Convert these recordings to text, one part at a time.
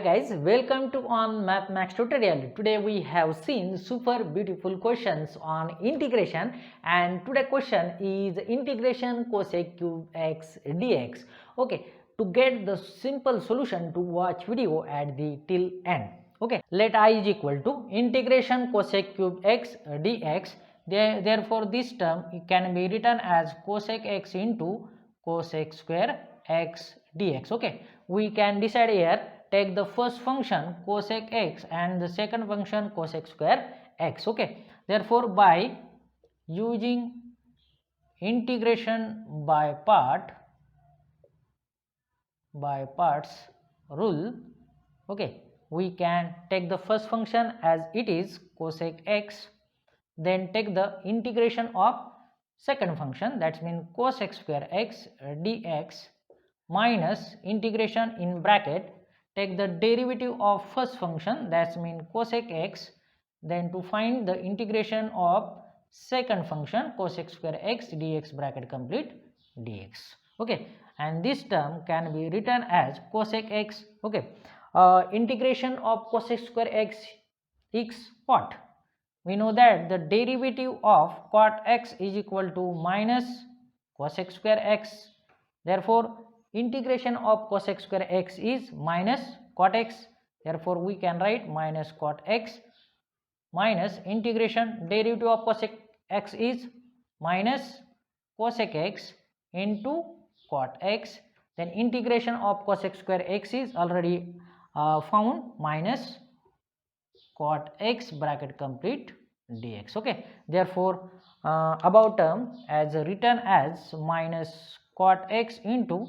guys, welcome to on Mathmax tutorial. Today we have seen super beautiful questions on integration, and today question is integration cosec cube x dx. Okay, to get the simple solution to watch video at the till end. Okay, let I is equal to integration cosec cube x dx. Therefore this term can be written as cosec x into cosec square x dx. Okay, we can decide here, take the first function cosec x and the second function cosec square x. Okay, therefore by using integration by parts rule, okay, we can take the first function as it is cosec x, then take the integration of second function, that means cosec square x dx, minus integration in bracket, take the derivative of first function, that means cosec x, then to find the integration of second function cosec square x dx bracket complete dx. Okay, and this term can be written as cosec x. Okay, integration of cosec square x is what? We know that the derivative of cot x is equal to minus cosec square x. Therefore integration of cosec square x is minus cot x. Therefore we can write minus cot x minus integration derivative of cosec x is minus cosec x into cot x. Then integration of cosec square x is already found, minus cot x bracket complete dx. Okay, therefore above term as written as minus cot x into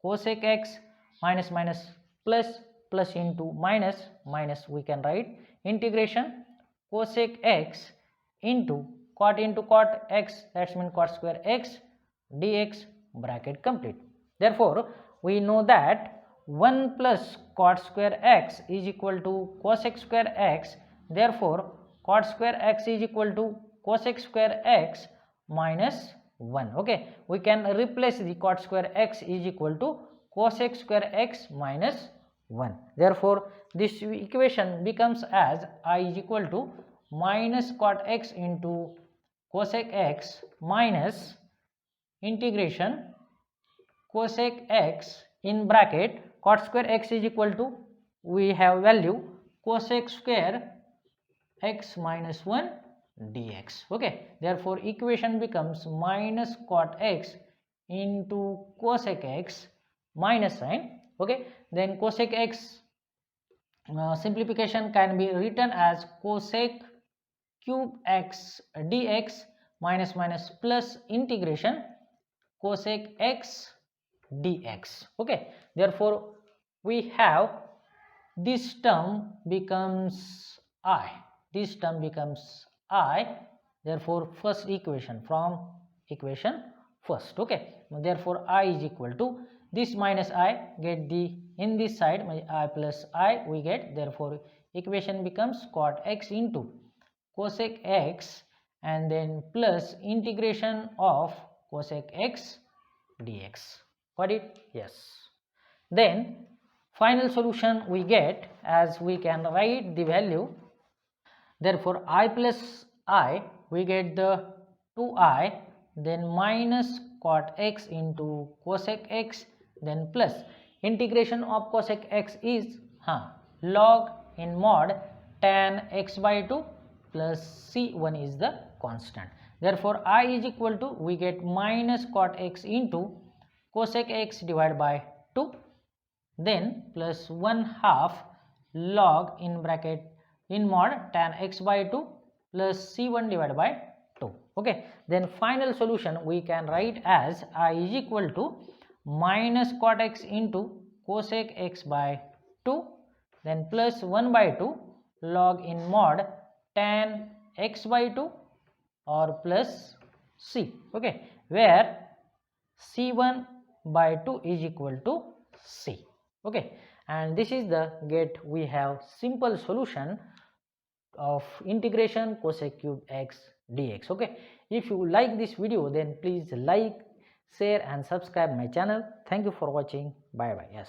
cosec x minus plus into minus, we can write integration cosec x into cot x, that means cot square x dx bracket complete. Therefore we know that 1 plus cot square x is equal to cosec square x. Therefore cot square x is equal to cosec square x minus 1. Okay, we can replace the cot square x is equal to cosec square x minus 1. Therefore this equation becomes as I is equal to minus cot x into cosec x minus integration cosec x in bracket cot square x is equal to, we have value cosec square x minus 1 dx. Okay, therefore equation becomes minus cot x into cosec x minus sign. Okay, then cosec x simplification can be written as cosec cube x dx minus plus integration cosec x dx. Okay, therefore we have this term becomes I, therefore first equation from equation first. Okay, therefore I is equal to this minus I, get the in this side I plus I we get, therefore equation becomes cot x into cosec x and then plus integration of cosec x dx. Got it? Yes. Then final solution we get as we can write the value, therefore I plus I we get the 2I, then minus cot x into cosec x, then plus integration of cosec x is log in mod tan x by 2 plus c1 is the constant. Therefore I is equal to, we get minus cot x into cosec x divided by 2, then plus 1/2 log in bracket in mod tan x by 2 plus c1 divided by 2. Okay, then final solution we can write as I is equal to minus cot x into cosec x by 2, then plus 1 by 2 log in mod tan x by 2 or plus c. Okay, where c1 by 2 is equal to c. Okay, and this is the we have simple solution of integration cosec cube x dx. Okay, if you like this video then please like, share and subscribe my channel. Thank you for watching. Bye bye. Yes.